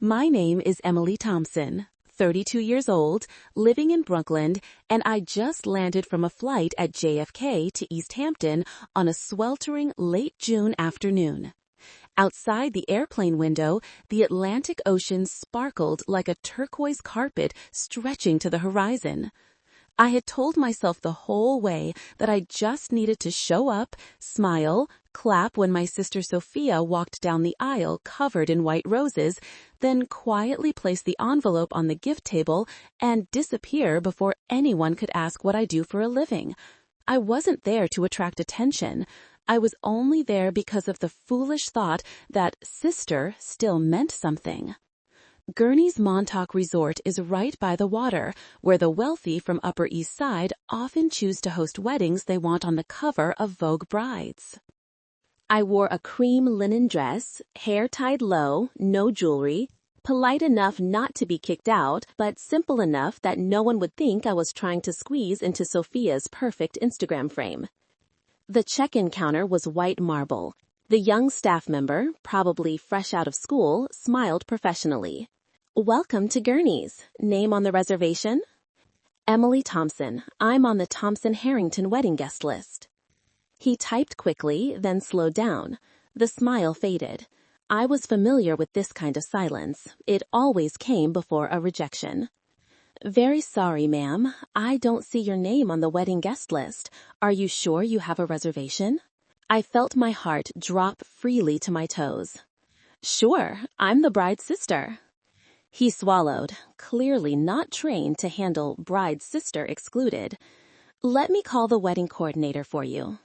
My name is Emily Thompson, 32 years old, living in Brooklyn, and I just landed from a flight at JFK to East Hampton on a sweltering late June afternoon. Outside the airplane window, the Atlantic Ocean sparkled like a turquoise carpet stretching to the horizon. I had told myself the whole way that I just needed to show up, smile, clap when my sister Sophia walked down the aisle covered in white roses, then quietly place the envelope on the gift table and disappear before anyone could ask what I do for a living. I wasn't there to attract attention. I was only there because of the foolish thought that sister still meant something. Gurney's Montauk resort is right by the water, where the wealthy from Upper East Side often choose to host weddings they want on the cover of Vogue Brides. I wore a cream linen dress, hair tied low, no jewelry, polite enough not to be kicked out, but simple enough that no one would think I was trying to squeeze into Sophia's perfect Instagram frame. The check-in counter was white marble. The young staff member, probably fresh out of school, smiled professionally. "Welcome to Gurney's. Name on the reservation?" "Emily Thompson. I'm on the Thompson-Harrington wedding guest list." He typed quickly, then slowed down. The smile faded. I was familiar with this kind of silence. It always came before a rejection. "Very sorry, ma'am. I don't see your name on the wedding guest list. Are you sure you have a reservation?" I felt my heart drop freely to my toes. "Sure, I'm the bride's sister." He swallowed, clearly not trained to handle bride's sister excluded. "Let me call the wedding coordinator for you."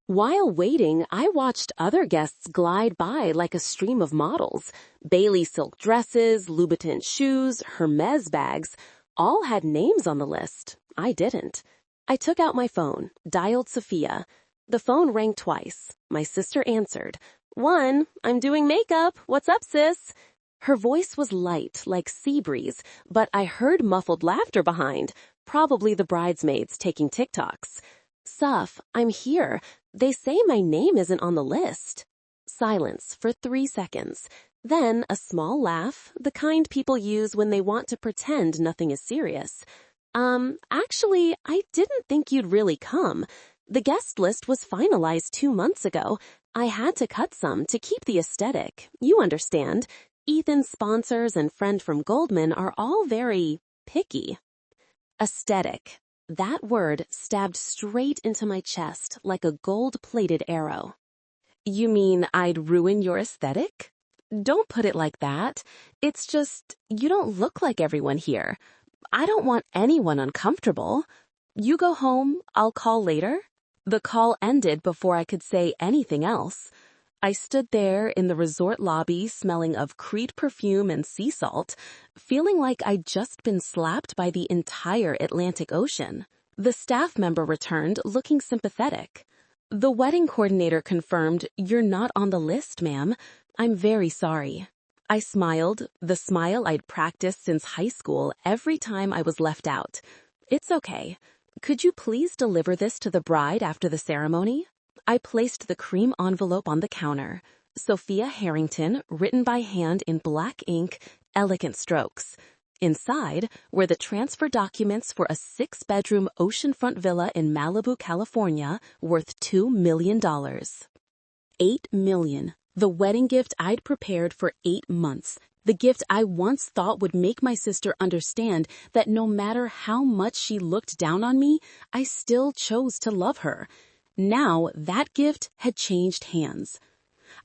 While waiting, I watched other guests glide by like a stream of models. Bailey silk dresses, Louboutin shoes, Hermes bags, all had names on the list. I didn't. I took out my phone, dialed Sophia. The phone rang twice. My sister answered. "One, I'm doing makeup. What's up, sis?" Her voice was light, like sea breeze, but I heard muffled laughter behind, probably the bridesmaids taking TikToks. "Soph, I'm here. They say my name isn't on the list." Silence for 3 seconds. Then a small laugh, the kind people use when they want to pretend nothing is serious. Actually, I didn't think you'd really come. The guest list was finalized 2 months ago. I had to cut some to keep the aesthetic. You understand. Ethan's sponsors and friend from Goldman are all very picky. Aesthetic. That word stabbed straight into my chest like a gold-plated arrow. "You mean I'd ruin your aesthetic?" "Don't put it like that. It's just, you don't look like everyone here. I don't want anyone uncomfortable. You go home, I'll call later." The call ended before I could say anything else. I stood there in the resort lobby smelling of Crete perfume and sea salt, feeling like I'd just been slapped by the entire Atlantic Ocean. The staff member returned, looking sympathetic. "The wedding coordinator confirmed, you're not on the list, ma'am. I'm very sorry." I smiled, the smile I'd practiced since high school every time I was left out. "It's okay. Could you please deliver this to the bride after the ceremony?" I placed the cream envelope on the counter. Sophia Harrington, written by hand in black ink, elegant strokes. Inside were the transfer documents for a 6-bedroom oceanfront villa in Malibu, California, worth $2 million. $8 million. The wedding gift I'd prepared for 8 months. The gift I once thought would make my sister understand that no matter how much she looked down on me, I still chose to love her. Now that gift had changed hands.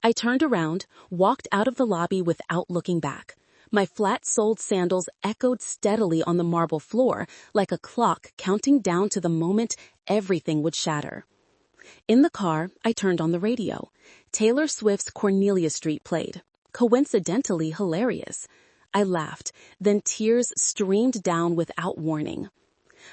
I turned around, walked out of the lobby without looking back. My flat-soled sandals echoed steadily on the marble floor, like a clock counting down to the moment everything would shatter. In the car, I turned on the radio. Taylor Swift's Cornelia Street played. Coincidentally hilarious. I laughed, then tears streamed down without warning.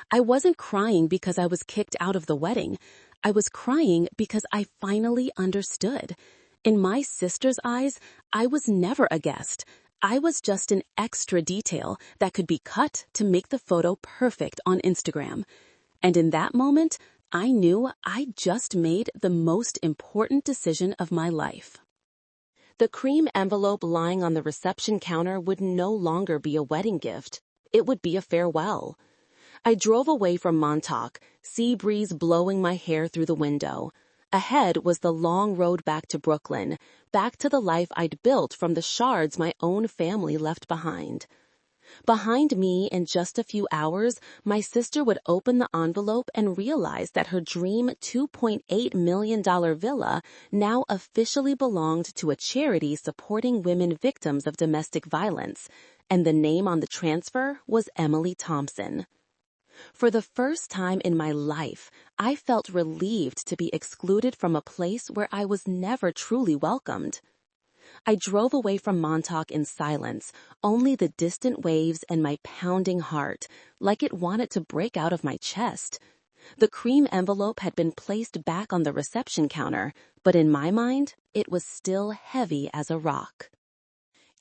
I wasn't crying because I was kicked out of the wedding. I was crying because I finally understood. In my sister's eyes, I was never a guest. I was just an extra detail that could be cut to make the photo perfect on Instagram. And in that moment, I knew I just made the most important decision of my life. The cream envelope lying on the reception counter would no longer be a wedding gift. It would be a farewell. I drove away from Montauk, sea breeze blowing my hair through the window. Ahead was the long road back to Brooklyn, back to the life I'd built from the shards my own family left behind. Behind me, in just a few hours, my sister would open the envelope and realize that her dream $2.8 million villa now officially belonged to a charity supporting women victims of domestic violence, and the name on the transfer was Emily Thompson. For the first time in my life, I felt relieved to be excluded from a place where I was never truly welcomed. I drove away from Montauk in silence, only the distant waves and my pounding heart, like it wanted to break out of my chest. The cream envelope had been placed back on the reception counter, but in my mind, it was still heavy as a rock.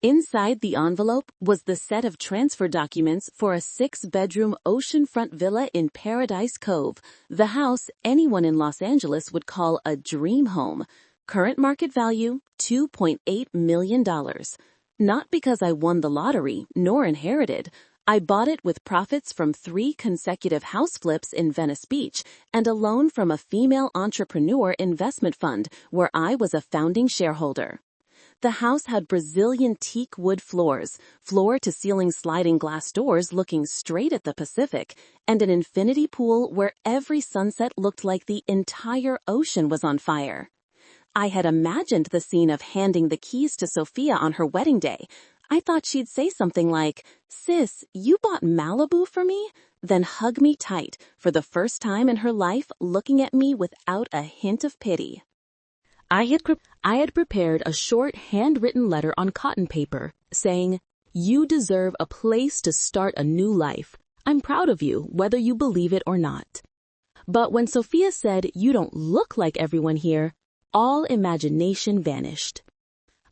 Inside the envelope was the set of transfer documents for a 6-bedroom oceanfront villa in Paradise Cove, the house anyone in Los Angeles would call a dream home. Current market value, $2.8 million. Not because I won the lottery, nor inherited. I bought it with profits from 3 consecutive house flips in Venice Beach and a loan from a female entrepreneur investment fund where I was a founding shareholder. The house had Brazilian teak wood floors, floor-to-ceiling sliding glass doors looking straight at the Pacific, and an infinity pool where every sunset looked like the entire ocean was on fire. I had imagined the scene of handing the keys to Sophia on her wedding day. I thought she'd say something like, "Sis, you bought Malibu for me?" Then hug me tight, for the first time in her life looking at me without a hint of pity. I had prepared a short handwritten letter on cotton paper saying, "You deserve a place to start a new life. I'm proud of you, whether you believe it or not." But when Sophia said, "You don't look like everyone here," all imagination vanished.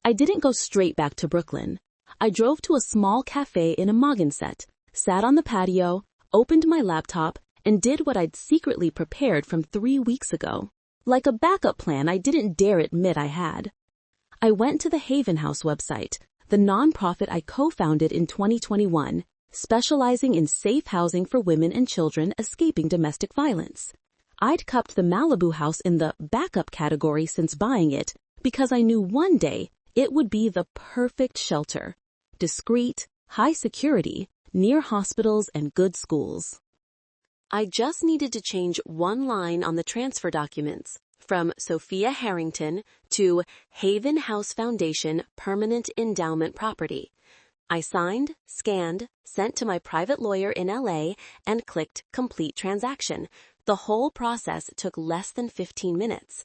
I didn't go straight back to Brooklyn. I drove to a small cafe in Amagansett, sat on the patio, opened my laptop, and did what I'd secretly prepared from 3 weeks ago. Like a backup plan I didn't dare admit I had. I went to the Haven House website, the nonprofit I co-founded in 2021, specializing in safe housing for women and children escaping domestic violence. I'd cupped the Malibu house in the backup category since buying it because I knew one day it would be the perfect shelter. Discreet, high security, near hospitals and good schools. I just needed to change one line on the transfer documents from Sophia Harrington to Haven House Foundation Permanent Endowment Property. I signed, scanned, sent to my private lawyer in LA, and clicked Complete Transaction. The whole process took less than 15 minutes.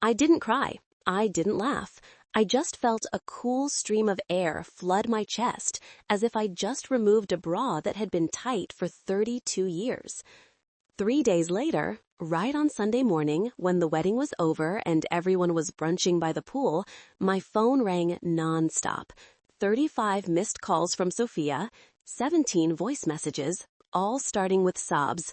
I didn't cry. I didn't laugh. I just felt a cool stream of air flood my chest, as if I'd just removed a bra that had been tight for 32 years. 3 days later, right on Sunday morning, when the wedding was over and everyone was brunching by the pool, my phone rang nonstop. 35 missed calls from Sophia, 17 voice messages, all starting with sobs.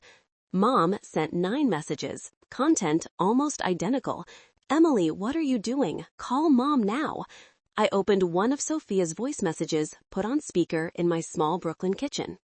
Mom sent 9 messages, content almost identical. "Emily, what are you doing? Call Mom now." I opened one of Sophia's voice messages, put on speaker in my small Brooklyn kitchen.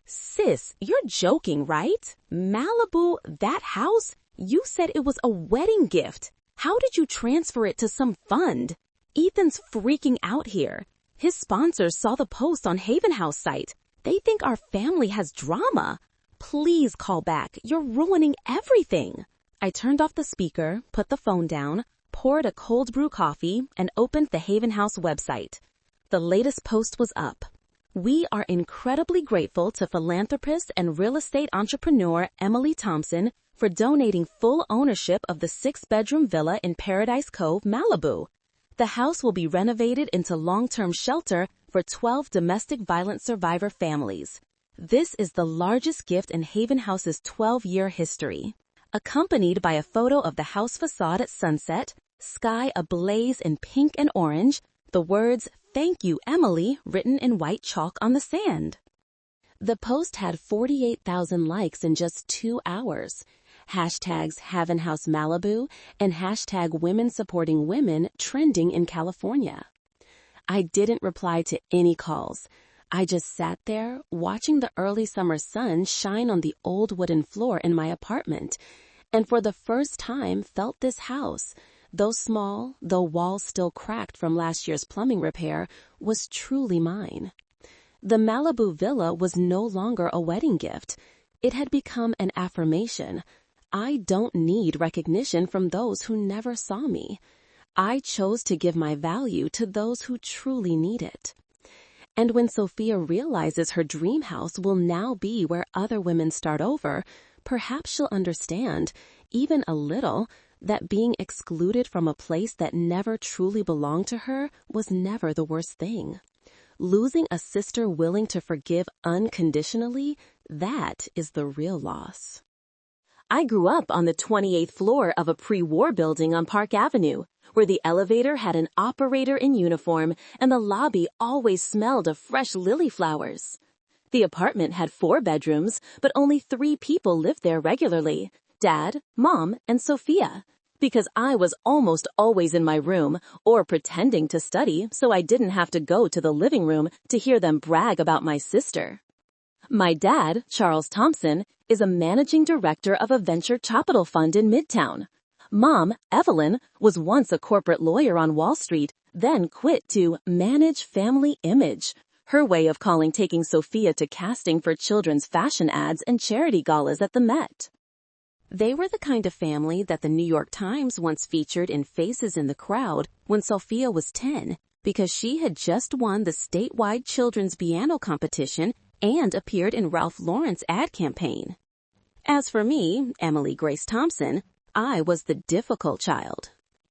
"Sis, you're joking, right? Malibu, that house? You said it was a wedding gift. How did you transfer it to some fund? Ethan's freaking out here. His sponsors saw the post on Haven House site. They think our family has drama. Please call back. You're ruining everything." I turned off the speaker, put the phone down, poured a cold brew coffee, and opened the Haven House website. The latest post was up. "We are incredibly grateful to philanthropist and real estate entrepreneur Emily Thompson for donating full ownership of the 6-bedroom villa in Paradise Cove, Malibu. The house will be renovated into long-term shelter for 12 domestic violence survivor families. This is the largest gift in Haven House's 12-year history." Accompanied by a photo of the house facade at sunset, sky ablaze in pink and orange, the words, "Thank you, Emily," written in white chalk on the sand. The post had 48,000 likes in just 2 hours. hashtags Havin' House Malibu, and hashtag Women Supporting Women trending in California. I didn't reply to any calls. I just sat there watching the early summer sun shine on the old wooden floor in my apartment, and for the first time felt this house, though small, though walls still cracked from last year's plumbing repair, was truly mine. The Malibu villa was no longer a wedding gift. It had become an affirmation. I don't need recognition from those who never saw me. I chose to give my value to those who truly need it. And when Sophia realizes her dream house will now be where other women start over, perhaps she'll understand, even a little, that being excluded from a place that never truly belonged to her was never the worst thing. Losing a sister willing to forgive unconditionally, that is the real loss. I grew up on the 28th floor of a pre-war building on Park Avenue, where the elevator had an operator in uniform and the lobby always smelled of fresh lily flowers. The apartment had 4 bedrooms, but only 3 people lived there regularly: Dad, Mom, and Sophia, because I was almost always in my room or pretending to study so I didn't have to go to the living room to hear them brag about my sister. My dad, Charles Thompson, is a managing director of a venture capital fund in Midtown. Mom, Evelyn, was once a corporate lawyer on Wall Street, then quit to manage family image, her way of calling taking Sophia to casting for children's fashion ads and charity galas at the Met. They were the kind of family that the New York Times once featured in Faces in the Crowd when Sophia was 10, because she had just won the statewide children's piano competition and appeared in Ralph Lauren's ad campaign. As for me, Emily Grace Thompson, I was the difficult child.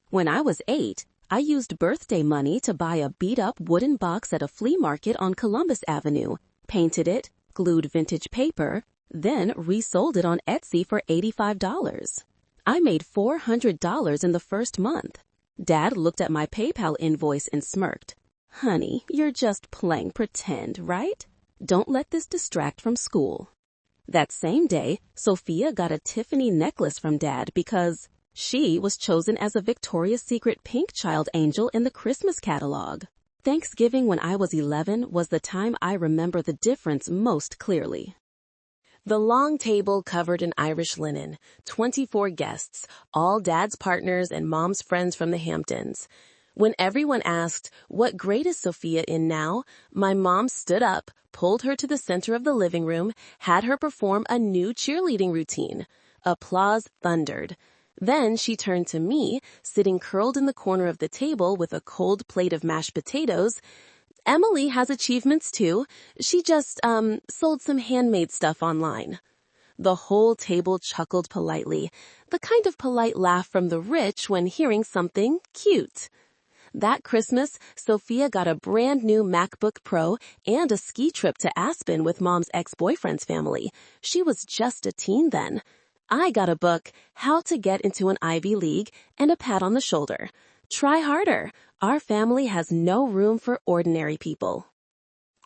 When I was 8, I used birthday money to buy a beat-up wooden box at a flea market on Columbus Avenue, painted it, glued vintage paper, then resold it on Etsy for $85. I made $400 in the first month. Dad looked at my PayPal invoice and smirked. Honey, you're just playing pretend, right? Don't let this distract from school. That same day, Sophia got a Tiffany necklace from Dad because she was chosen as a Victoria's Secret pink child angel in the Christmas catalog. Thanksgiving when I was 11 was the time I remember the difference most clearly. The long table covered in Irish linen, 24 guests, all Dad's partners and Mom's friends from the Hamptons. When everyone asked, "What grade is Sophia in now?" my mom stood up, pulled her to the center of the living room, had her perform a new cheerleading routine. Applause thundered. Then she turned to me, sitting curled in the corner of the table with a cold plate of mashed potatoes. Emily has achievements too. She just, sold some handmade stuff online. The whole table chuckled politely, the kind of polite laugh from the rich when hearing something cute. That Christmas, Sophia got a brand new MacBook Pro and a ski trip to Aspen with Mom's ex-boyfriend's family. She was just a teen then. I got a book, How to Get into an Ivy League, and a pat on the shoulder. Try harder. Our family has no room for ordinary people.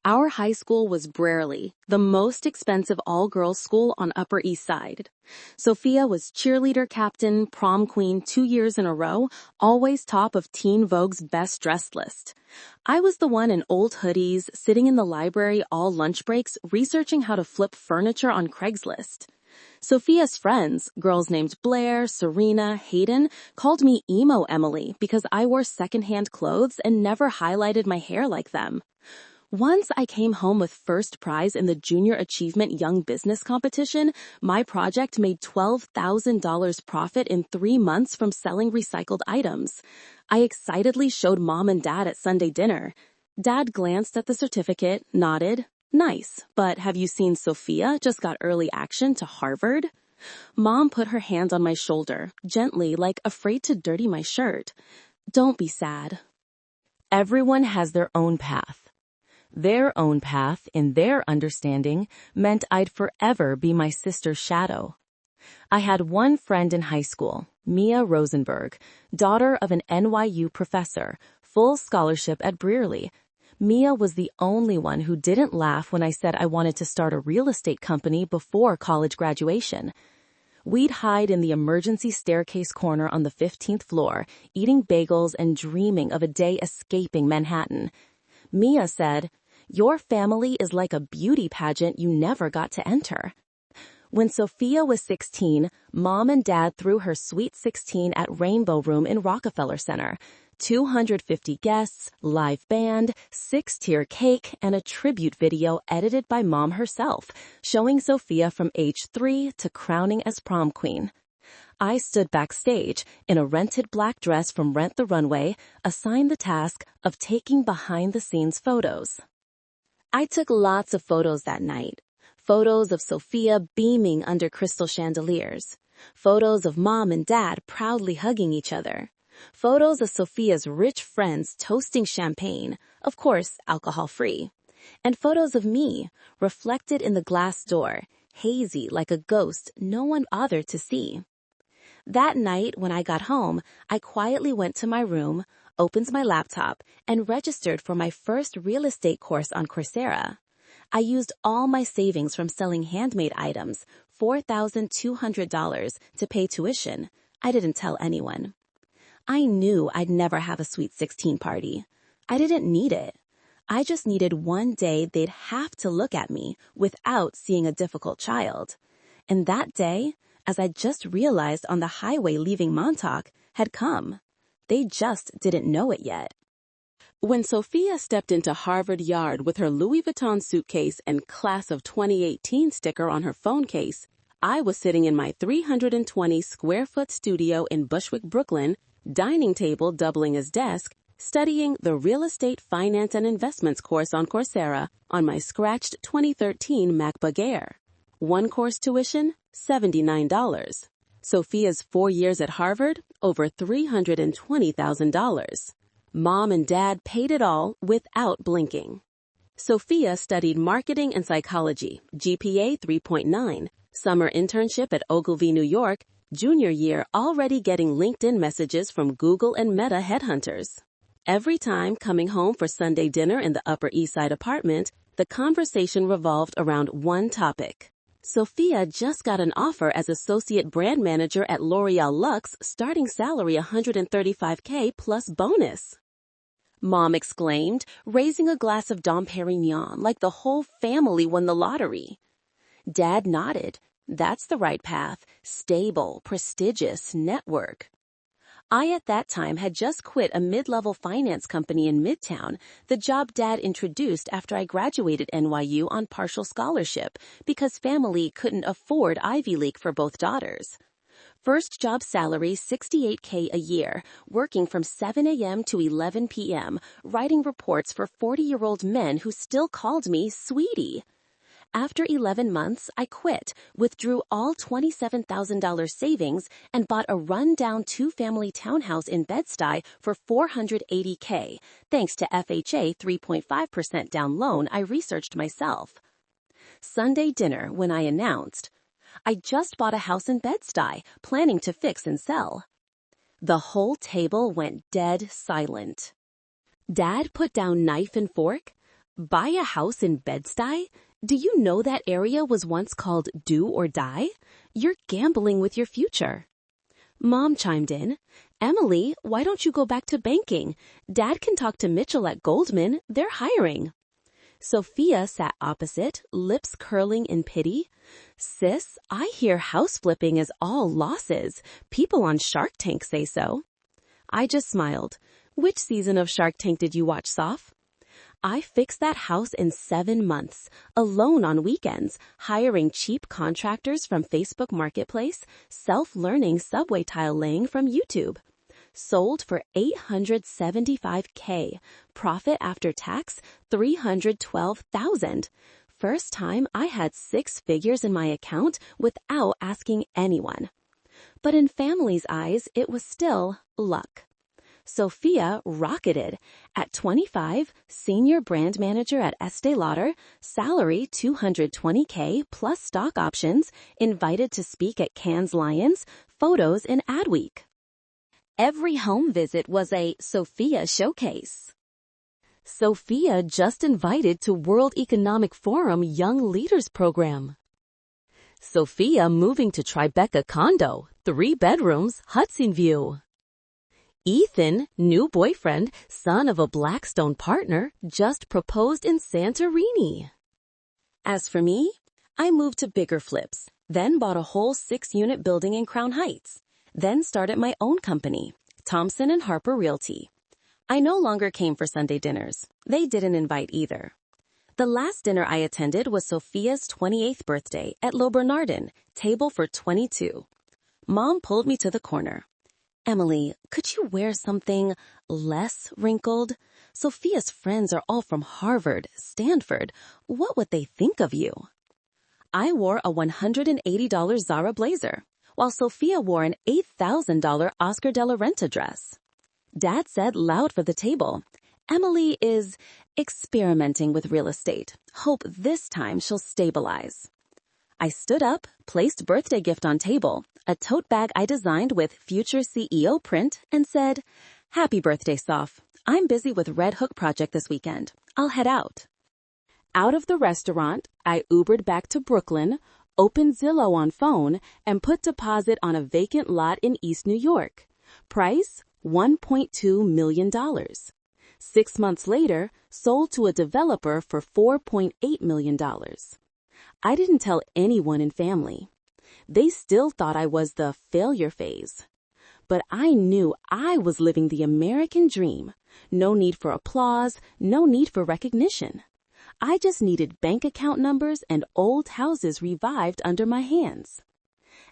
Our high school was Brearley, the most expensive all-girls school on Upper East Side. Sophia was cheerleader captain, prom queen 2 years in a row, always top of Teen Vogue's best dressed list. I was the one in old hoodies, sitting in the library all lunch breaks, researching how to flip furniture on Craigslist. Sophia's friends, girls named Blair, Serena, Hayden, called me Emo Emily because I wore secondhand clothes and never highlighted my hair like them. Once I came home with first prize in the Junior Achievement Young Business Competition, my project made $12,000 profit in 3 months from selling recycled items. I excitedly showed Mom and Dad at Sunday dinner. Dad glanced at the certificate, nodded. Nice, but have you seen Sophia just got early action to Harvard? Mom put her hand on my shoulder, gently, like afraid to dirty my shirt. Don't be sad. Everyone has their own path. Their own path, in their understanding, meant I'd forever be my sister's shadow. I had one friend in high school, Mia Rosenberg, daughter of an NYU professor, full scholarship at Brearley. Mia was the only one who didn't laugh when I said I wanted to start a real estate company before college graduation. We'd hide in the emergency staircase corner on the 15th floor, eating bagels and dreaming of a day escaping Manhattan. Mia said, "Your family is like a beauty pageant you never got to enter." When Sophia was 16, Mom and Dad threw her Sweet 16 at Rainbow Room in Rockefeller Center. 250 guests, live band, 6-tier cake, and a tribute video edited by Mom herself, showing Sophia from age 3 to crowning as prom queen. I stood backstage in a rented black dress from Rent the Runway, assigned the task of taking behind-the-scenes photos. I took lots of photos that night. Photos of Sophia beaming under crystal chandeliers. Photos of Mom and Dad proudly hugging each other. Photos of Sophia's rich friends toasting champagne, of course alcohol-free. And photos of me, reflected in the glass door, hazy like a ghost no one bothered to see. That night, when I got home, I quietly went to my room, opened my laptop, and registered for my first real estate course on Coursera. I used all my savings from selling handmade items, $4,200, to pay tuition. I didn't tell anyone. I knew I'd never have a Sweet 16 party. I didn't need it. I just needed one day they'd have to look at me without seeing a difficult child. And that day, as I just realized on the highway leaving Montauk, had come. They just didn't know it yet. When Sophia stepped into Harvard Yard with her Louis Vuitton suitcase and Class of 2018 sticker on her phone case, I was sitting in my 320-square-foot studio in Bushwick, Brooklyn, dining table doubling as desk, studying the Real Estate Finance and Investments course on Coursera on my scratched 2013 MacBook Air. One course tuition, $79. Sophia's 4 years at Harvard, over $320,000. Mom and Dad paid it all without blinking. Sophia studied marketing and psychology, GPA 3.9, summer internship at Ogilvy, New York, junior year already getting LinkedIn messages from Google and Meta headhunters. Every time coming home for Sunday dinner in the Upper East Side apartment, the conversation revolved around one topic. Sophia just got an offer as associate brand manager at L'Oreal Luxe, starting salary $135K plus bonus. Mom exclaimed, raising a glass of Dom Perignon like the whole family won the lottery. Dad nodded. That's the right path. Stable, prestigious, network. I at that time had just quit a mid-level finance company in Midtown, the job Dad introduced after I graduated NYU on partial scholarship because family couldn't afford Ivy League for both daughters. First job salary $68K a year, working from 7 a.m. to 11 p.m., writing reports for 40-year-old men who still called me sweetie. After 11 months, I quit, withdrew all $27,000 savings, and bought a run-down 2-family townhouse in Bed-Stuy for $480K, thanks to FHA 3.5% down loan I researched myself. Sunday dinner when I announced, I just bought a house in Bed-Stuy, planning to fix and sell. The whole table went dead silent. Dad put down knife and fork. Buy a house in Bed-Stuy? Do you know that area was once called Do or Die? You're gambling with your future. Mom chimed in. Emily, why don't you go back to banking? Dad can talk to Mitchell at Goldman. They're hiring. Sophia sat opposite, lips curling in pity. Sis, I hear house flipping is all losses. People on Shark Tank say so. I just smiled. Which season of Shark Tank did you watch, Soph? I fixed that house in 7 months, alone on weekends, hiring cheap contractors from Facebook Marketplace, self-learning subway tile laying from YouTube. Sold for $875K, profit after tax $312,000. First time I had 6 figures in my account without asking anyone. But in family's eyes, it was still luck. Sophia rocketed. At 25, senior brand manager at Estee Lauder, salary $220K plus stock options, invited to speak at Cannes Lions, photos in Adweek. Every home visit was a Sophia showcase. Sophia just invited to World Economic Forum Young Leaders Program. Sophia moving to Tribeca condo, 3 bedrooms, Hudson View. Ethan, new boyfriend, son of a Blackstone partner, just proposed in Santorini. As for me, I moved to bigger flips, then bought a whole 6-unit building in Crown Heights, then started my own company, Thompson and Harper Realty. I no longer came for Sunday dinners. They didn't invite either. The last dinner I attended was Sophia's 28th birthday at Le Bernardin, table for 22. Mom pulled me to the corner. Emily, could you wear something less wrinkled? Sophia's friends are all from Harvard, Stanford. What would they think of you? I wore a $180 Zara blazer, while Sophia wore an $8,000 Oscar de la Renta dress. Dad said loud for the table, Emily is experimenting with real estate. Hope this time she'll stabilize. I stood up, placed birthday gift on table, a tote bag I designed with future CEO print, and said, Happy birthday, Soph. I'm busy with Red Hook project this weekend. I'll head out. Out of the restaurant, I Ubered back to Brooklyn, opened Zillow on phone, and put deposit on a vacant lot in East New York. Price, $1.2 million. 6 months later, sold to a developer for $4.8 million. I didn't tell anyone in family. They still thought I was the failure phase. But I knew I was living the American dream. No need for applause, no need for recognition. I just needed bank account numbers and old houses revived under my hands.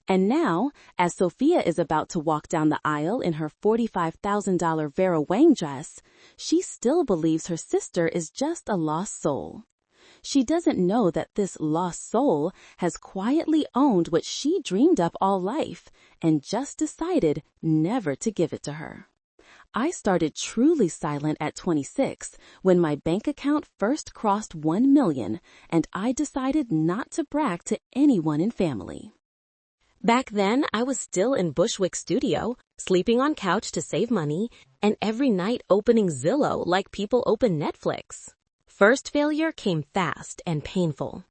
And now, as Sophia is about to walk down the aisle in her $45,000 Vera Wang dress, she still believes her sister is just a lost soul. She doesn't know that this lost soul has quietly owned what she dreamed up all life and just decided never to give it to her. I started truly silent at 26 when my bank account first crossed 1 million and I decided not to brag to anyone in family. Back then, I was still in Bushwick studio, sleeping on couch to save money, and every night opening Zillow like people open Netflix. First failure came fast and painful.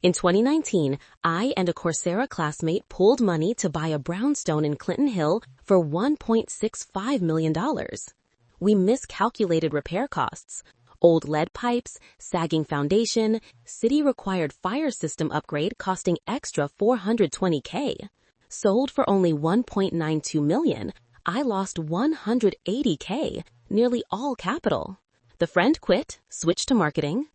In 2019, I and a Coursera classmate pooled money to buy a brownstone in Clinton Hill for $1.65 million. We miscalculated repair costs. Old lead pipes, sagging foundation, city-required fire system upgrade costing extra $420K. Sold for only $1.92 million, I lost $180K, nearly all capital. The friend quit, switched to marketing.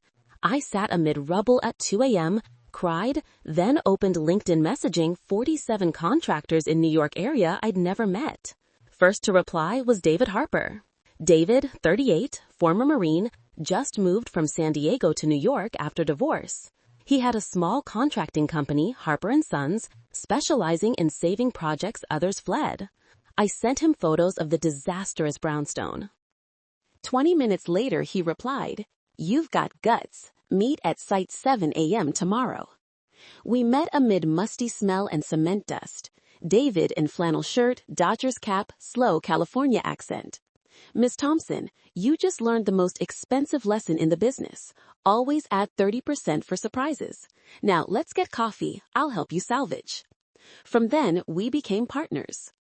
I sat amid rubble at 2 a.m., cried, then opened LinkedIn messaging 47 contractors in New York area I'd never met. First to reply was David Harper. David, 38, former Marine, just moved from San Diego to New York after divorce. He had a small contracting company, Harper & Sons, specializing in saving projects others fled. I sent him photos of the disastrous brownstone. 20 minutes later, he replied, You've got guts. Meet at site 7 a.m. tomorrow. We met amid musty smell and cement dust. David in flannel shirt, Dodgers cap, slow California accent. Miss Thompson, you just learned the most expensive lesson in the business. Always add 30% for surprises. Now let's get coffee. I'll help you salvage. From then, we became partners.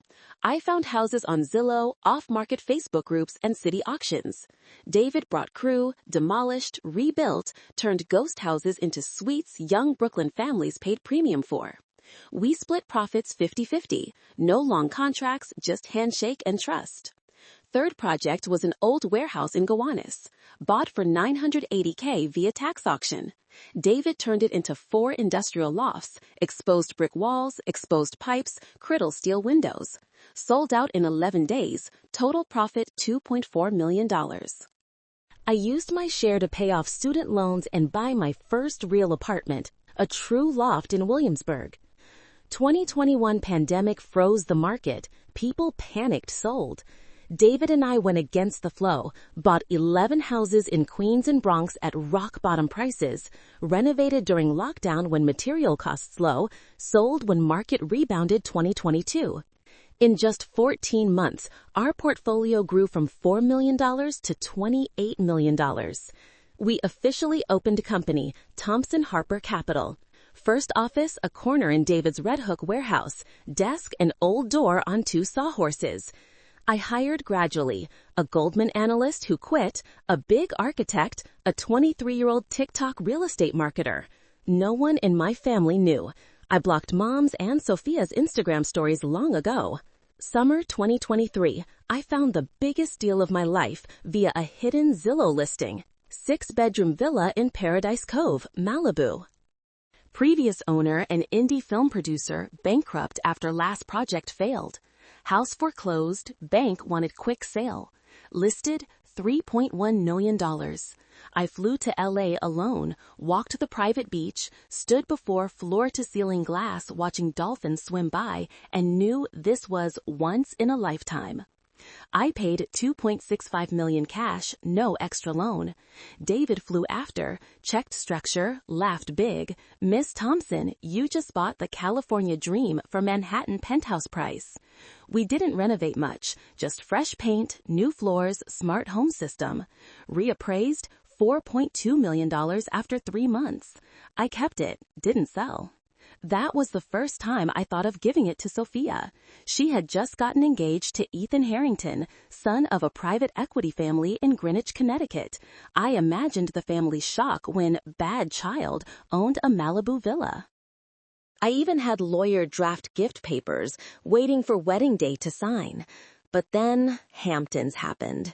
I found houses on Zillow, off-market Facebook groups, and city auctions. David brought crew, demolished, rebuilt, turned ghost houses into suites young Brooklyn families paid premium for. We split profits 50-50. No long contracts, just handshake and trust. Third project was an old warehouse in Gowanus, bought for $980K via tax auction. David turned it into 4 industrial lofts, exposed brick walls, exposed pipes, criddle steel windows. Sold out in 11 days, total profit $2.4 million. I used my share to pay off student loans and buy my first real apartment, a true loft in Williamsburg. 2021 pandemic froze the market. People panicked sold. David and I went against the flow, bought 11 houses in Queens and Bronx at rock-bottom prices, renovated during lockdown when material costs low, sold when market rebounded 2022. In just 14 months, our portfolio grew from $4 million to $28 million. We officially opened a company, Thompson Harper Capital. First office, a corner in David's Red Hook warehouse, desk, an old door on 2 sawhorses. I hired gradually, a Goldman analyst who quit, a big architect, a 23-year-old TikTok real estate marketer. No one in my family knew. I blocked Mom's and Sophia's Instagram stories long ago. Summer 2023, I found the biggest deal of my life via a hidden Zillow listing. 6-bedroom villa in Paradise Cove, Malibu. Previous owner, an indie film producer, bankrupt after last project failed. House foreclosed, bank wanted quick sale. Listed $3.1 million. I flew to LA alone, walked the private beach, stood before floor-to-ceiling glass watching dolphins swim by, and knew this was once in a lifetime. I paid $2.65 million cash, no extra loan. David flew after, checked structure, laughed big. Miss Thompson, you just bought the California dream for Manhattan penthouse price. We didn't renovate much, just fresh paint, new floors, smart home system. Reappraised $4.2 million after 3 months. I kept it, didn't sell. That was the first time I thought of giving it to Sophia. She had just gotten engaged to Ethan Harrington, son of a private equity family in Greenwich, Connecticut. I imagined the family's shock when Bad Child owned a Malibu villa. I even had lawyer draft gift papers, waiting for wedding day to sign. But then Hamptons happened.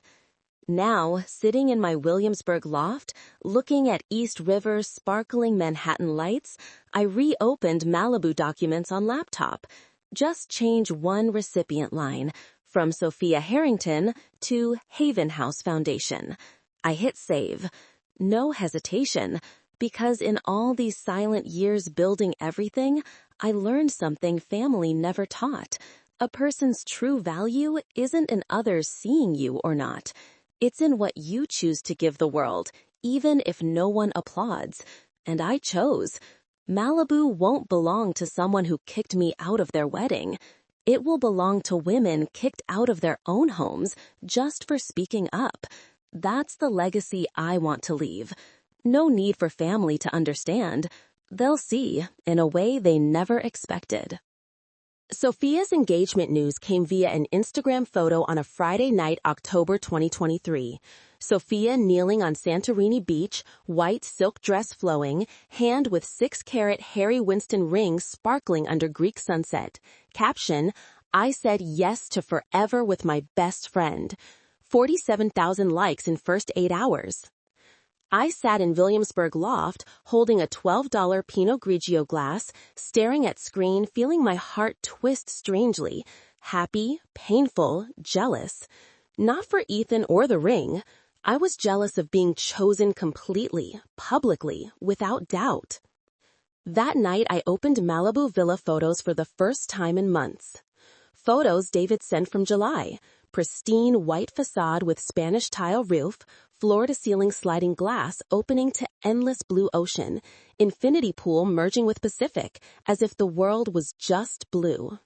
Now, sitting in my Williamsburg loft, looking at East River's sparkling Manhattan lights, I reopened Malibu documents on laptop. Just change one recipient line, from Sophia Harrington to Haven House Foundation. I hit save. No hesitation, because in all these silent years building everything, I learned something family never taught. A person's true value isn't in others seeing you or not. It's in what you choose to give the world, even if no one applauds. And I chose. Malibu won't belong to someone who kicked me out of their wedding. It will belong to women kicked out of their own homes just for speaking up. That's the legacy I want to leave. No need for family to understand. They'll see in a way they never expected. Sophia's engagement news came via an Instagram photo on a Friday night, October 2023. Sophia kneeling on Santorini Beach, white silk dress flowing, hand with 6-carat Harry Winston ring sparkling under Greek sunset. Caption, I said yes to forever with my best friend. 47,000 likes in first 8 hours. I sat in Williamsburg loft, holding a $12 Pinot Grigio glass, staring at screen, feeling my heart twist strangely. Happy, painful, jealous. Not for Ethan or the ring. I was jealous of being chosen completely, publicly, without doubt. That night, I opened Malibu Villa photos for the first time in months. Photos David sent from July. Pristine white facade with Spanish tile roof, floor-to-ceiling sliding glass opening to endless blue ocean, infinity pool merging with Pacific, as if the world was just blue.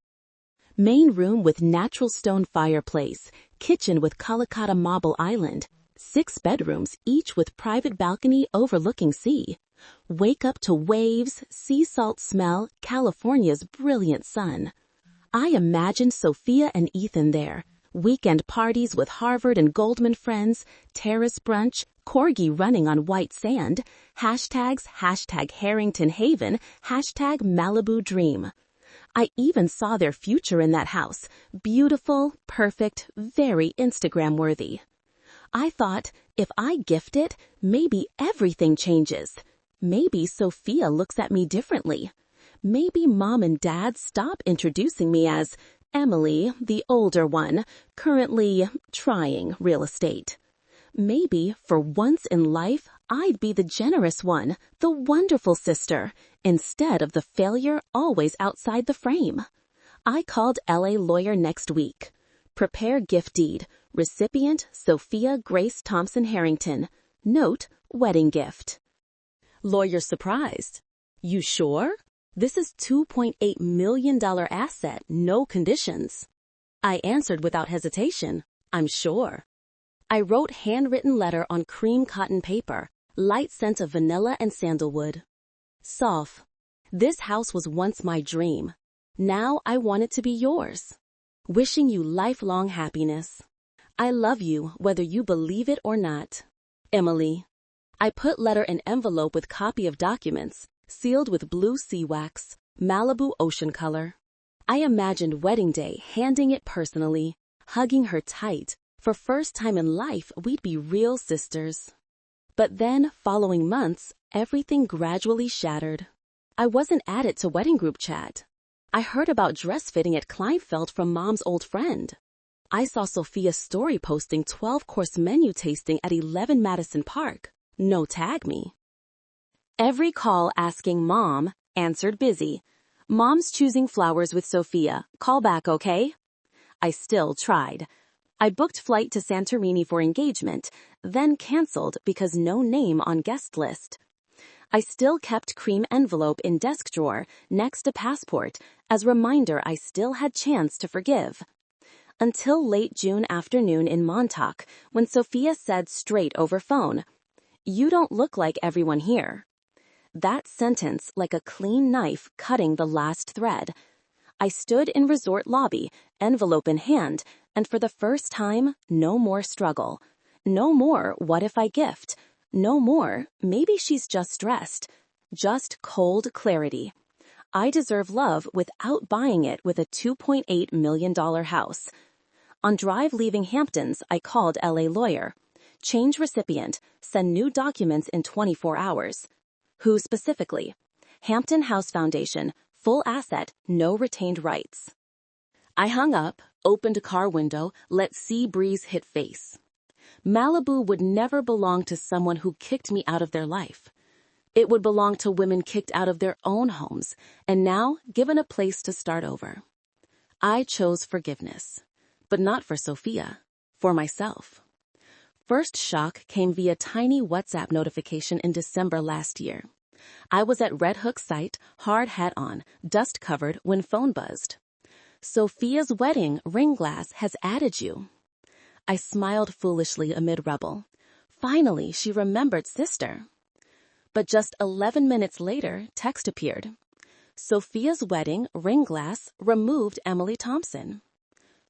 Main room with natural stone fireplace, kitchen with Kalikata Marble Island, 6 bedrooms, each with private balcony overlooking sea. Wake up to waves, sea salt smell, California's brilliant sun. I imagined Sophia and Ethan there. Weekend parties with Harvard and Goldman friends, terrace brunch, corgi running on white sand, hashtags, hashtag Harrington Haven, hashtag Malibu Dream. I even saw their future in that house. Beautiful, perfect, very Instagram-worthy. I thought, if I gift it, maybe everything changes. Maybe Sophia looks at me differently. Maybe Mom and Dad stop introducing me as Emily, the older one, currently trying real estate. Maybe, for once in life, I'd be the generous one, the wonderful sister, instead of the failure always outside the frame. I called LA lawyer next week. Prepare gift deed. Recipient, Sophia Grace Thompson Harrington. Note, wedding gift. Lawyer surprised. You sure? This is $2.8 million asset, no conditions. I answered without hesitation, I'm sure. I wrote handwritten letter on cream cotton paper, light scent of vanilla and sandalwood. Soph, This house was once my dream. Now I want it to be yours. Wishing you lifelong happiness. I love you whether you believe it or not. Emily. I put letter in envelope with copy of documents, sealed with blue sea wax, Malibu ocean color. I imagined wedding day, handing it personally, hugging her tight. For first time in life, we'd be real sisters. But then, following months, everything gradually shattered. I wasn't added to wedding group chat. I heard about dress fitting at Kleinfeld from Mom's old friend. I saw Sophia's story posting 12-course menu tasting at 11 Madison Park. No tag me. Every call asking Mom, answered busy. Mom's choosing flowers with Sophia. Call back, okay? I still tried. I booked flight to Santorini for engagement, then canceled because no name on guest list. I still kept cream envelope in desk drawer next to passport as reminder I still had chance to forgive. Until late June afternoon in Montauk when Sophia said straight over phone, "You don't look like everyone here." That sentence like a clean knife cutting the last thread. I stood in resort lobby, envelope in hand, and for the first time, no more struggle. No more what if I gift. No more maybe she's just stressed. Just cold clarity. I deserve love without buying it with a $2.8 million house. On drive leaving Hamptons, I called LA lawyer. Change recipient, send new documents in 24 hours. Who specifically? Hampton House Foundation, full asset, no retained rights. I hung up, opened car window, let sea breeze hit face. Malibu would never belong to someone who kicked me out of their life. It would belong to women kicked out of their own homes, and now given a place to start over. I chose forgiveness, but not for Sophia, for myself. First shock came via tiny WhatsApp notification in December last year. I was at Red Hook site, hard hat on, dust covered when phone buzzed. Sophia's wedding ring glass has added you. I smiled foolishly amid rubble. Finally, she remembered sister. But just 11 minutes later, text appeared. Sophia's wedding ring glass removed Emily Thompson.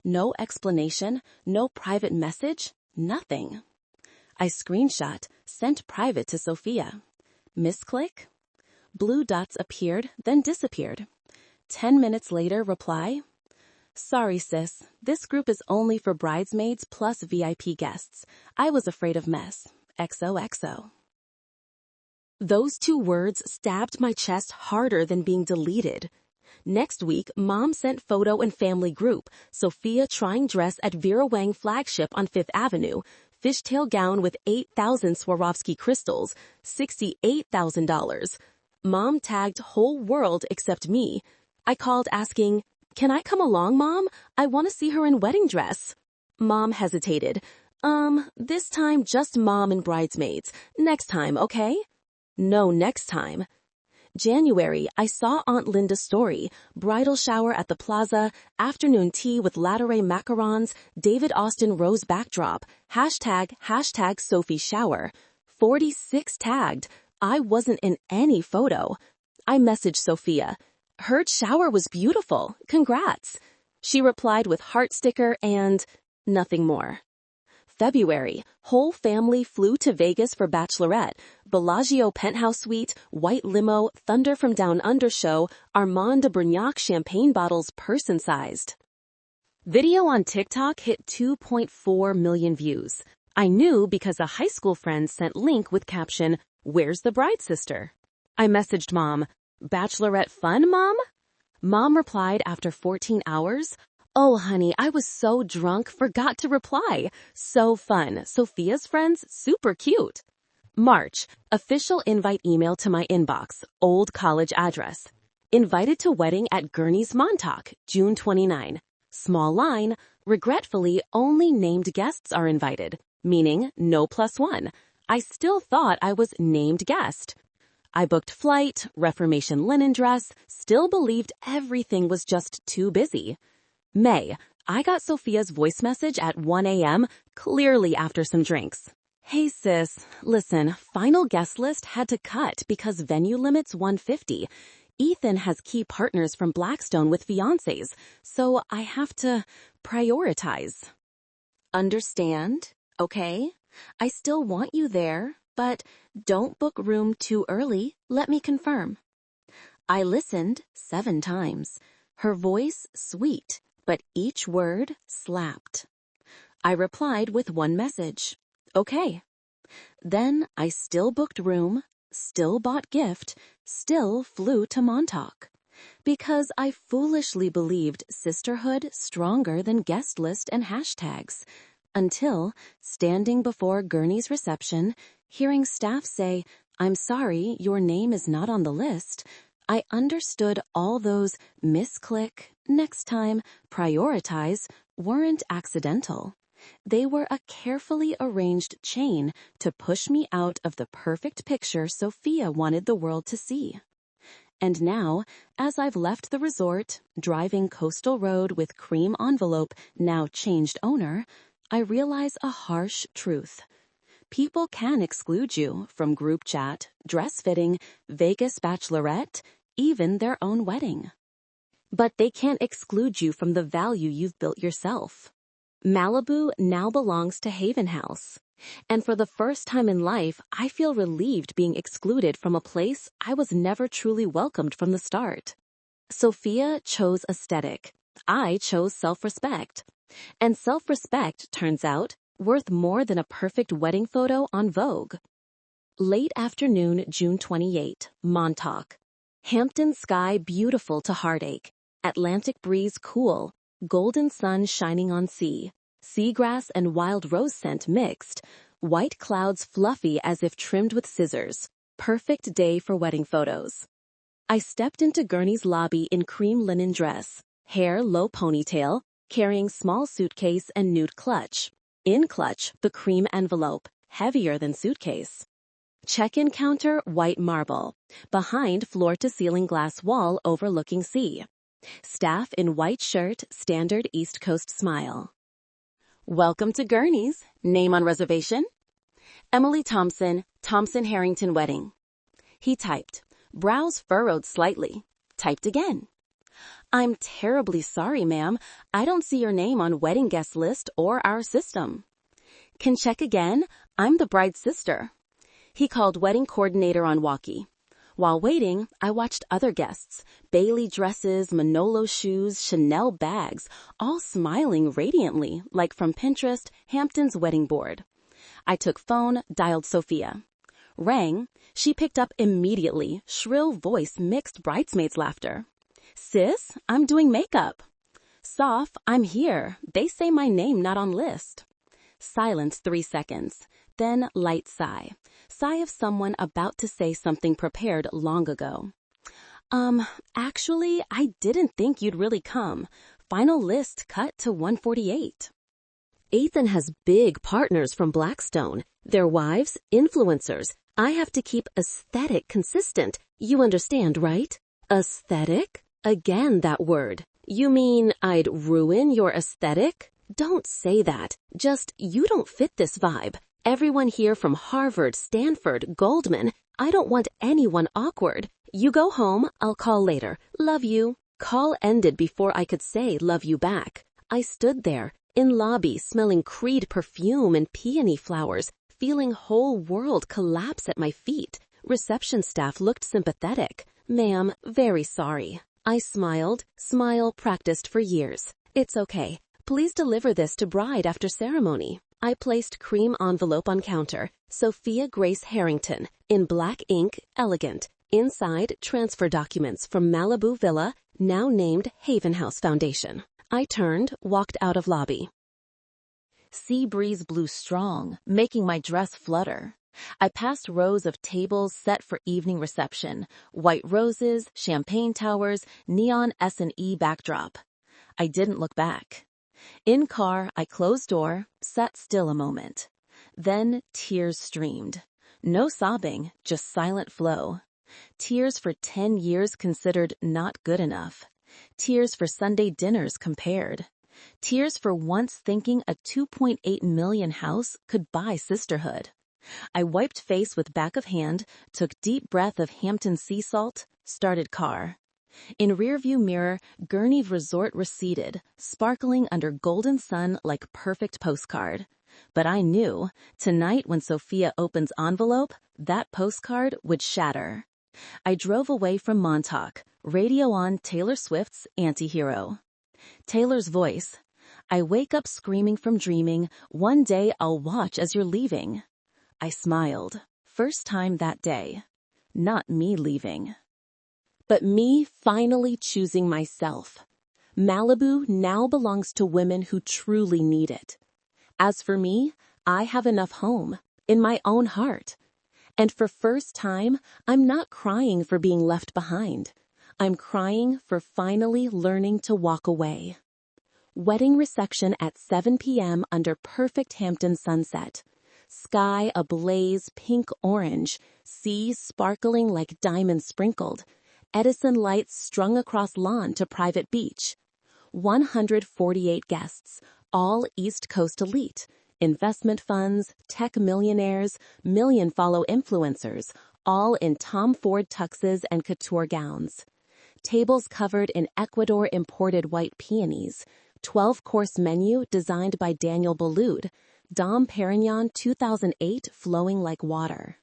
No explanation, no private message, nothing. I screenshot, sent private to Sophia. Misclick? Blue dots appeared, then disappeared. 10 minutes later, reply. Sorry, sis. This group is only for bridesmaids plus VIP guests. I was afraid of mess. XOXO. Those two words stabbed my chest harder than being deleted. Next week, Mom sent photo and family group. Sophia trying dress at Vera Wang flagship on 5th Avenue. Fishtail gown with 8,000 Swarovski crystals. $68,000. Mom tagged whole world except me. I called asking, "Can I come along, Mom? I want to see her in wedding dress." Mom hesitated. This time just Mom and bridesmaids. Next time, okay? No next time. January, I saw Aunt Linda's story. Bridal shower at the plaza, afternoon tea with Latteray macarons, David Austin rose backdrop, hashtag Sophie shower. 46 tagged. I wasn't in any photo. I messaged Sophia. Heard shower was beautiful. Congrats. She replied with heart sticker and nothing more. February, whole family flew to Vegas for bachelorette. Bellagio penthouse suite, white limo, Thunder from Down Under show, Armand de Brignac champagne bottles person-sized. Video on TikTok hit 2.4 million views. I knew because a high school friend sent link with caption, "Where's the bride sister?" I messaged Mom, "Bachelorette fun, Mom?" Mom replied after 14 hours, "Oh, honey, I was so drunk, forgot to reply. So fun. Sophia's friends, super cute." March, official invite email to my inbox, old college address. Invited to wedding at Gurney's Montauk, June 29. Small line, regretfully, only named guests are invited, meaning no +1. I still thought I was named guest. I booked flight, Reformation linen dress, still believed everything was just too busy. May, I got Sophia's voice message at 1 a.m., clearly after some drinks. "Hey sis, listen, final guest list had to cut because venue limit's 150. Ethan has key partners from Blackstone with fiancés, so I have to prioritize. Understand? Okay? I still want you there, but don't book room too early. Let me confirm. I listened 7 times. Her voice sweet, but each word slapped. I replied with one message. Okay. Then I still booked room, still bought gift, still flew to Montauk. Because I foolishly believed sisterhood stronger than guest list and hashtags. Until, standing before Gurney's reception, hearing staff say, "I'm sorry, your name is not on the list," I understood all those misclick, next time, prioritize weren't accidental. They were a carefully arranged chain to push me out of the perfect picture Sophia wanted the world to see. And now, as I've left the resort, driving coastal road with cream envelope, now changed owner, I realize a harsh truth. People can exclude you from group chat, dress fitting, Vegas bachelorette, even their own wedding. But they can't exclude you from the value you've built yourself. Malibu now belongs to Haven House. And for the first time in life, I feel relieved being excluded from a place I was never truly welcomed from the start. Sophia chose aesthetic. I chose self-respect. And self-respect, turns out, worth more than a perfect wedding photo on Vogue. Late afternoon, June 28, Montauk. Hampton sky beautiful to heartache. Atlantic breeze cool. Golden sun shining on sea. Seagrass and wild rose scent mixed. White clouds fluffy as if trimmed with scissors. Perfect day for wedding photos. I stepped into Gurney's lobby in cream linen dress. Hair low ponytail. Carrying small suitcase and nude clutch. In clutch, the cream envelope, heavier than suitcase. Check-in counter, white marble. Behind, floor-to-ceiling glass wall overlooking sea. Staff in white shirt, standard East Coast smile. Welcome to Gurney's. Name on reservation? Emily Thompson, Thompson Harrington Wedding. He typed. Brows furrowed slightly. Typed again. I'm terribly sorry, ma'am. I don't see your name on wedding guest list or our system. Can check again? I'm the bride's sister. He called wedding coordinator on walkie. While waiting, I watched other guests. Bailey dresses, Manolo shoes, Chanel bags, all smiling radiantly, like from Pinterest, Hampton's wedding board. I took phone, dialed Sophia. Rang. She picked up immediately, shrill voice mixed bridesmaids' laughter. Sis, I'm doing makeup. Soph, I'm here. They say my name not on list. Silence 3 seconds. Then light sigh. Sigh of someone about to say something prepared long ago. Actually, I didn't think you'd really come. Final list cut to 148. Ethan has big partners from Blackstone. Their wives, influencers. I have to keep aesthetic consistent. You understand, right? Aesthetic? Again, that word. You mean I'd ruin your aesthetic? Don't say that. Just, you don't fit this vibe. Everyone here from Harvard, Stanford, Goldman. I don't want anyone awkward. You go home, I'll call later. Love you. Call ended before I could say love you back. I stood there, in lobby, smelling Creed perfume and peony flowers, feeling whole world collapse at my feet. Reception staff looked sympathetic. Ma'am, very sorry. I smiled. Smile practiced for years. It's okay. Please deliver this to bride after ceremony. I placed cream envelope on counter. Sophia Grace Harrington, in black ink, elegant. Inside, transfer documents from Malibu Villa, now named Haven House Foundation. I turned, walked out of lobby. Sea breeze blew strong, making my dress flutter. I passed rows of tables set for evening reception, white roses, champagne towers, neon S&E backdrop. I didn't look back. In car, I closed door, sat still a moment. Then tears streamed. No sobbing, just silent flow. Tears for 10 years considered not good enough. Tears for Sunday dinners compared. Tears for once thinking a $2.8 million house could buy sisterhood. I wiped face with back of hand, took deep breath of Hampton sea salt, Started car. In rearview mirror, Gurney resort receded, sparkling under golden sun like perfect postcard. But I knew, tonight when Sophia opens envelope, that postcard would shatter. I drove away from Montauk, radio on Taylor Swift's Antihero. Taylor's voice. I wake up screaming from dreaming, one day I'll watch as you're leaving. I smiled. First time that day. Not me leaving. But me finally choosing myself. Malibu now belongs to women who truly need it. As for me, I have enough home, in my own heart. And for first time, I'm not crying for being left behind. I'm crying for finally learning to walk away. Wedding reception at 7 p.m. under perfect Hampton sunset. Sky ablaze pink-orange, sea sparkling like diamonds sprinkled. Edison lights strung across lawn to private beach. 148 guests, all East Coast elite. Investment funds, tech millionaires, million-follow influencers, all in Tom Ford tuxes and couture gowns. Tables covered in Ecuador-imported white peonies. 12-course menu designed by Daniel Boulud. Dom Perignon 2008 flowing like water.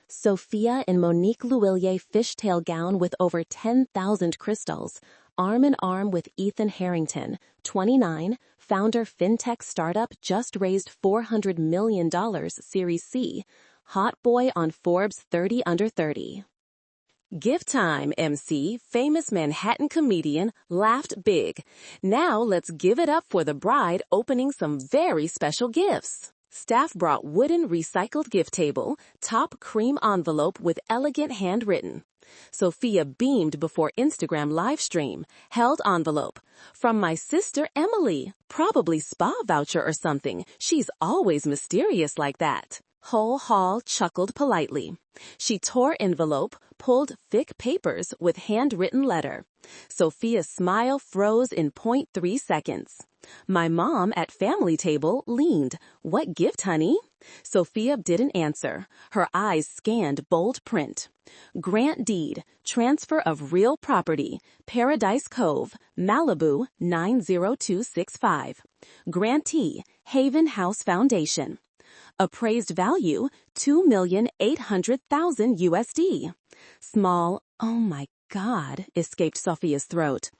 Sophia in Monique Lhuillier fishtail gown with over 10,000 crystals. Arm in arm with Ethan Harrington, 29, founder fintech startup just raised $400 million Series C. Hot boy on Forbes 30 Under 30. Gift time, MC, famous Manhattan comedian, laughed big. Now let's give it up for the bride opening some very special gifts. Staff brought wooden recycled gift table, top cream envelope with elegant handwritten. Sophia beamed before Instagram live stream, held envelope. From my sister Emily, probably spa voucher or something. She's always mysterious like that. Whole hall chuckled politely. She tore envelope, pulled thick papers with handwritten letter. Sophia's smile froze in 0.3 seconds. My mom at family table leaned. What gift, honey? Sophia didn't answer. Her eyes scanned bold print. Grant deed, transfer of real property, Paradise Cove, Malibu 90265. Grantee, Haven House Foundation. Appraised value, $2,800,000 USD. Small, oh my God, escaped Sophia's throat.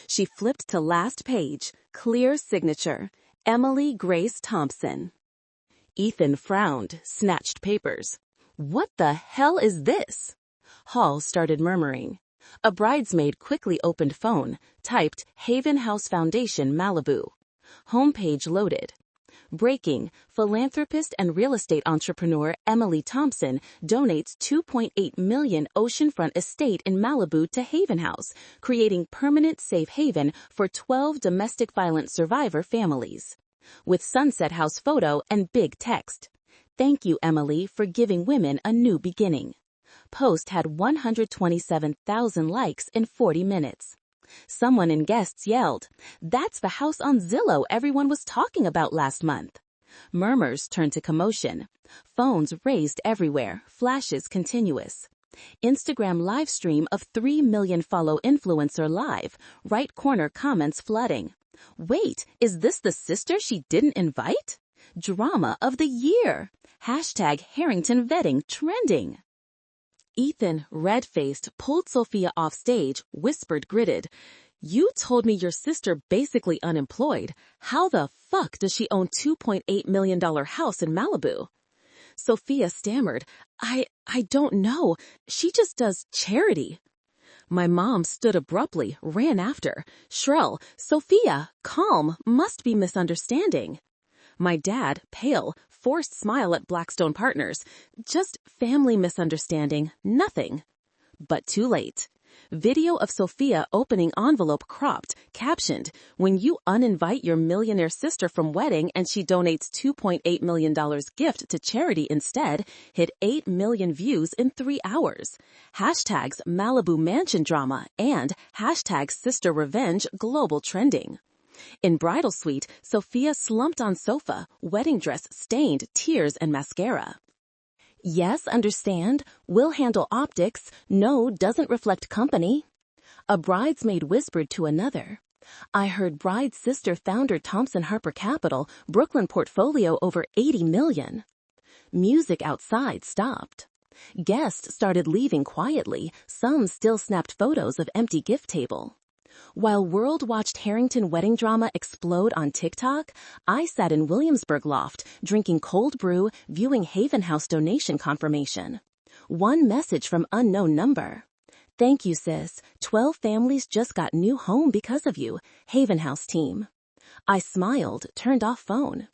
She flipped to last page, clear signature, Emily Grace Thompson. Ethan frowned, snatched papers. What the hell is this? Hall started murmuring. A bridesmaid quickly opened phone, typed Haven House Foundation Malibu. Homepage loaded. Breaking, philanthropist and real estate entrepreneur Emily Thompson donates $2.8 million oceanfront estate in Malibu to Haven House, creating permanent safe haven for 12 domestic violence survivor families. With Sunset House photo and big text. Thank you, Emily, for giving women a new beginning. Post had 127,000 likes in 40 minutes. Someone in guests yelled, "That's the house on Zillow everyone was talking about last month." Murmurs turned to commotion. Phones raised everywhere, flashes continuous. Instagram live stream of 3 million follow influencer live, right corner comments flooding. Wait, is this the sister she didn't invite? Drama of the year. Hashtag Harrington vetting trending. Ethan, red-faced, pulled Sophia off stage, whispered gritted, "You told me your sister basically unemployed. How the fuck does she own $2.8 million house in Malibu?" Sophia stammered, I don't know. She just does charity." My mom stood abruptly, ran after. Shrill, "Sophia, calm, must be misunderstanding." My dad, pale, forced smile at Blackstone Partners. Just family misunderstanding, nothing. But too late. Video of Sophia opening envelope cropped, captioned, "When you uninvite your millionaire sister from wedding and she donates $2.8 million gift to charity instead," hit 8 million views in 3 hours. Hashtags Malibu Mansion Drama and hashtag Sister Revenge global trending. In bridal suite, Sophia slumped on sofa, wedding dress stained, tears and mascara. Yes, understand. Will handle optics. No, doesn't reflect company. A bridesmaid whispered to another. I heard bride's sister founder Thompson Harper Capital, Brooklyn portfolio over 80 million. Music outside stopped. Guests started leaving quietly. Some still snapped photos of empty gift table. While world watched Harrington wedding drama explode on TikTok, I sat in Williamsburg loft, drinking cold brew, viewing Haven House donation confirmation. One message from unknown number. Thank you, sis. 12 families just got new home because of you. Haven House team. I smiled, turned off phone.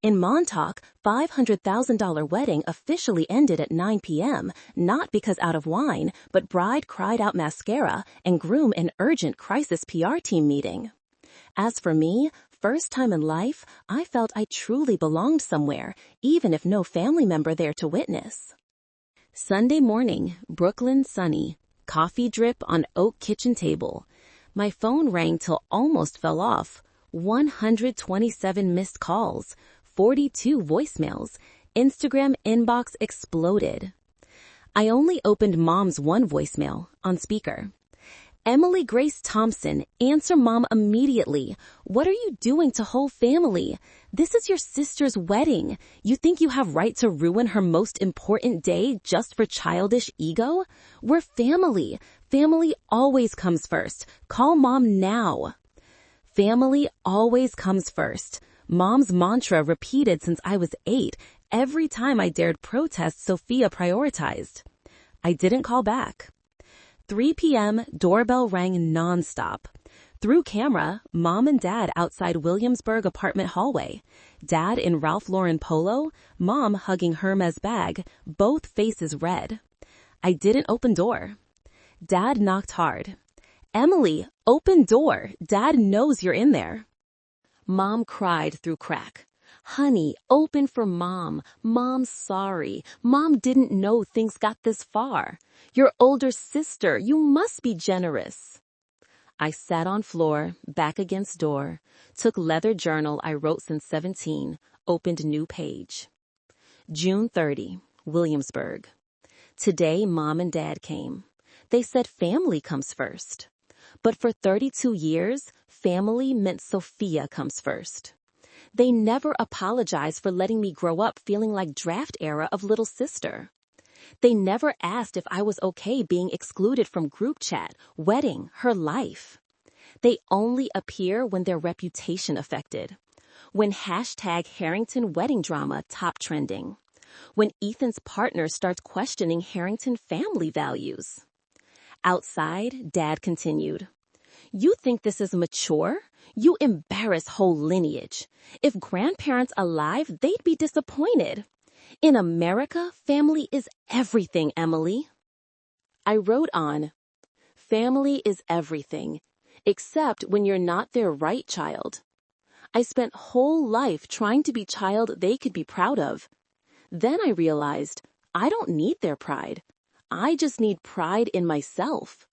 In Montauk, $500,000 wedding officially ended at 9 p.m., not because out of wine, but bride cried out mascara and groom an urgent crisis PR team meeting. As for me, first time in life, I felt I truly belonged somewhere, even if no family member there to witness. Sunday morning, Brooklyn sunny, coffee drip on oak kitchen table. My phone rang till almost fell off. 127 missed calls. 42 voicemails. Instagram inbox exploded. I only opened Mom's one voicemail on speaker. Emily Grace Thompson, answer Mom immediately. What are you doing to whole family? This is your sister's wedding. You think you have right to ruin her most important day just for childish ego? We're family. Family always comes first. Call Mom now. Family always comes first. Mom's mantra repeated since I was 8, every time I dared protest Sophia prioritized. I didn't call back. 3 p.m., doorbell rang nonstop. Through camera, Mom and Dad outside Williamsburg apartment hallway. Dad in Ralph Lauren polo, Mom hugging Hermes bag, both faces red. I didn't open door. Dad knocked hard. Emily, open door. Dad knows you're in there. Mom cried through crack. Honey, open for Mom. Mom's sorry. Mom didn't know things got this far. Your older sister, you must be generous. I sat on floor, back against door, took leather journal I wrote since 17, opened new page. June 30, Williamsburg. Today, Mom and Dad came. They said family comes first. But for 32 years, family meant Sophia comes first. They never apologized for letting me grow up feeling like draft era of little sister. They never asked if I was okay being excluded from group chat, wedding, her life. They only appear when their reputation affected. When hashtag Harrington wedding drama top trending. When Ethan's partner starts questioning Harrington family values. Outside, Dad continued. You think this is mature? You embarrass whole lineage. If grandparents alive, they'd be disappointed. In America, family is everything, Emily. I wrote on, family is everything, except when you're not their right child. I spent whole life trying to be child they could be proud of. Then I realized I don't need their pride. I just need pride in myself.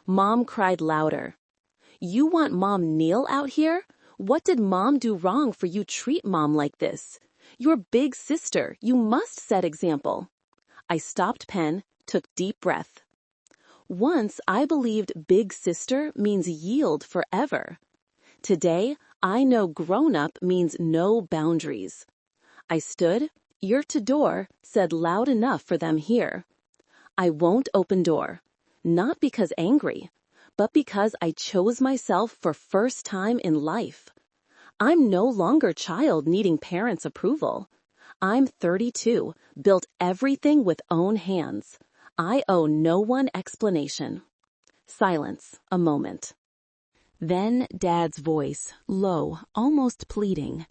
Mom cried louder. You want Mom Neal out here? What did Mom do wrong for you treat Mom like this? Your big sister, you must set example. I stopped pen, took deep breath. Once I believed big sister means yield forever. Today, I know grown up means no boundaries. I stood, ear to door, said loud enough for them here. I won't open door. Not because angry, but because I chose myself for first time in life. I'm no longer child needing parents' approval. I'm 32, built everything with own hands. I owe no one explanation. Silence, a moment. Then Dad's voice, low, almost pleading.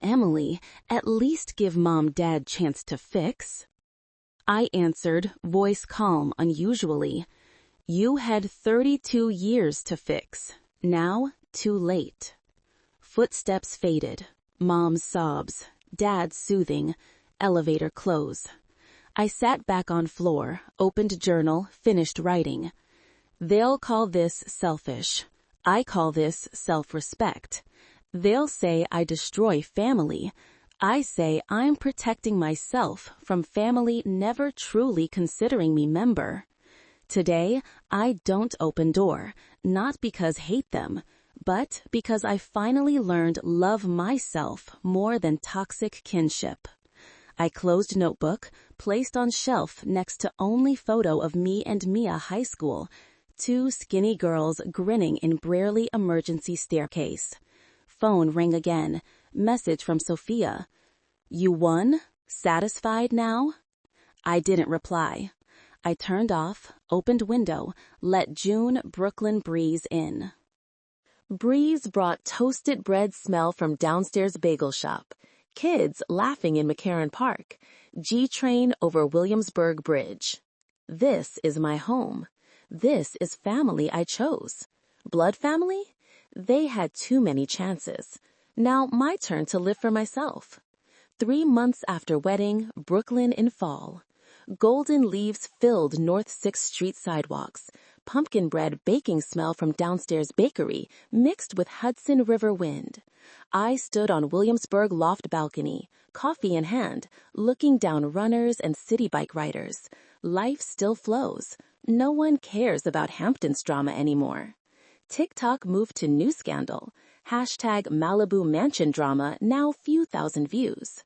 Emily, at least give Mom Dad chance to fix. I answered, voice calm unusually. You had 32 years to fix. Now, too late. Footsteps faded. Mom's sobs. Dad's soothing. Elevator close. I sat back on floor, opened journal, finished writing. They'll call this selfish. I call this self-respect. They'll say I destroy family. I say I'm protecting myself from family never truly considering me member. Today, I don't open door, not because hate them, but because I finally learned love myself more than toxic kinship. I closed notebook, placed on shelf next to only photo of me and Mia high school, two skinny girls grinning in Brierley emergency staircase. Phone rang again, message from Sophia. You won? Satisfied now? I didn't reply. I turned off, opened window, let June Brooklyn breeze in. Breeze brought toasted bread smell from downstairs bagel shop. Kids laughing in McCarran Park. G-train over Williamsburg Bridge. This is my home. This is family I chose. Blood family? They had too many chances. Now my turn to live for myself. 3 months after wedding, Brooklyn in fall. Golden leaves filled North 6th Street sidewalks. Pumpkin bread baking smell from downstairs bakery mixed with Hudson River wind. I stood on Williamsburg loft balcony, coffee in hand, looking down runners and city bike riders. Life still flows. No one cares about Hampton's drama anymore. TikTok moved to new scandal. Hashtag Malibu mansion drama now few thousand views.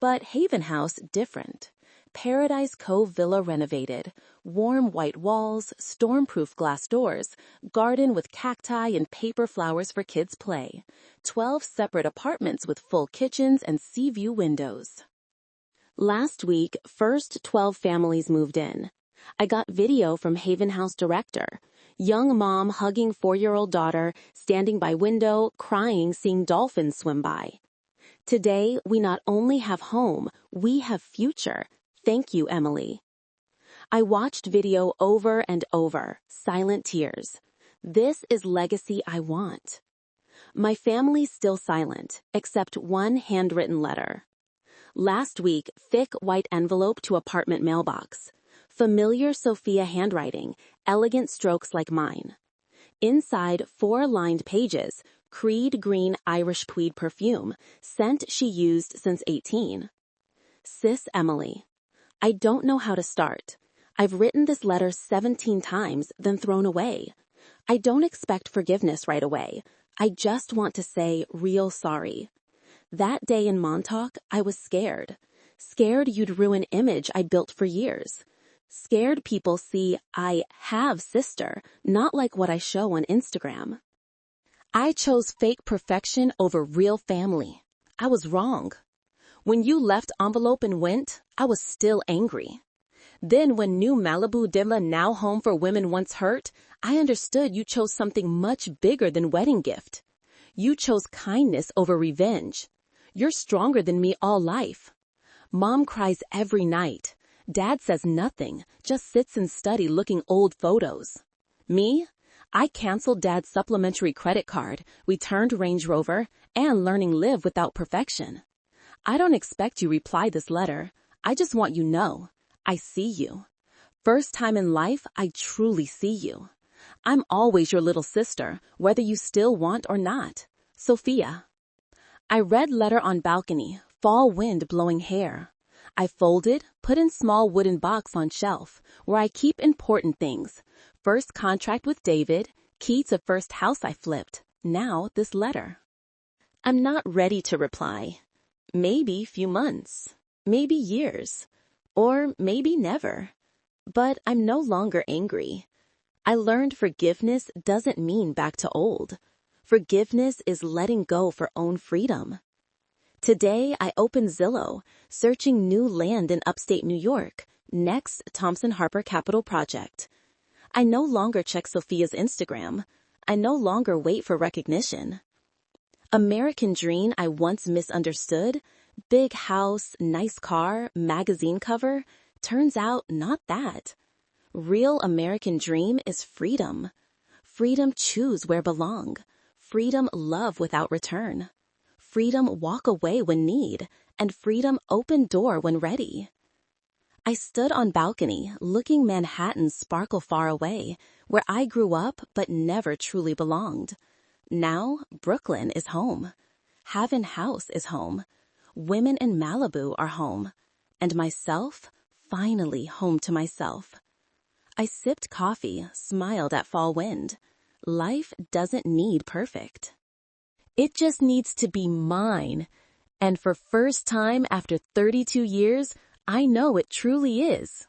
But Haven House different. Paradise Cove villa renovated. Warm white walls, storm-proof glass doors, garden with cacti and paper flowers for kids' play. 12 separate apartments with full kitchens and sea view windows. Last week, first 12 families moved in. I got video from Haven House director. Young mom hugging 4-year-old daughter, standing by window, crying seeing dolphins swim by. Today, we not only have home, we have future. Thank you, Emily. I watched video over and over, silent tears. This is legacy I want. My family's still silent, except one handwritten letter. Last week, thick white envelope to apartment mailbox. Familiar Sophia handwriting, elegant strokes like mine. Inside 4 lined pages, Creed green Irish tweed perfume, scent she used since 18. Sis Emily. I don't know how to start. I've written this letter 17 times, then thrown away. I don't expect forgiveness right away. I just want to say real sorry. That day in Montauk, I was scared. Scared you'd ruin image I built for years. Scared people see I have sister, not like what I show on Instagram. I chose fake perfection over real family. I was wrong. When you left envelope and went, I was still angry. Then when new Malibu Dilla now home for women once hurt, I understood you chose something much bigger than wedding gift. You chose kindness over revenge. You're stronger than me all life. Mom cries every night. Dad says nothing, just sits in study looking old photos. Me? I canceled Dad's supplementary credit card, returned Range Rover, and learning live without perfection. I don't expect you reply this letter. I just want you know. I see you. First time in life, I truly see you. I'm always your little sister, whether you still want or not. Sophia. I read letter on balcony, fall wind blowing hair. I folded, put in small wooden box on shelf, where I keep important things. First contract with David, key to first house I flipped. Now this letter. I'm not ready to reply. Maybe few months, maybe years, or maybe never. But I'm no longer angry. I learned forgiveness doesn't mean back to old. Forgiveness is letting go for own freedom. Today, I opened Zillow, searching new land in upstate New York, next Thompson Harper Capital Project. I no longer check Sophia's Instagram. I no longer wait for recognition. American dream I once misunderstood, big house, nice car, magazine cover, turns out not that. Real American dream is freedom. Freedom choose where belong. Freedom love without return. Freedom walk away when need, and freedom open door when ready. I stood on balcony, looking Manhattan sparkle far away, where I grew up but never truly belonged. Now, Brooklyn is home. Haven House is home. women in Malibu are home, and myself, finally home to myself. I sipped coffee, smiled at fall wind. Life doesn't need perfect. It just needs to be mine. And for first time after 32 years, I know it truly is.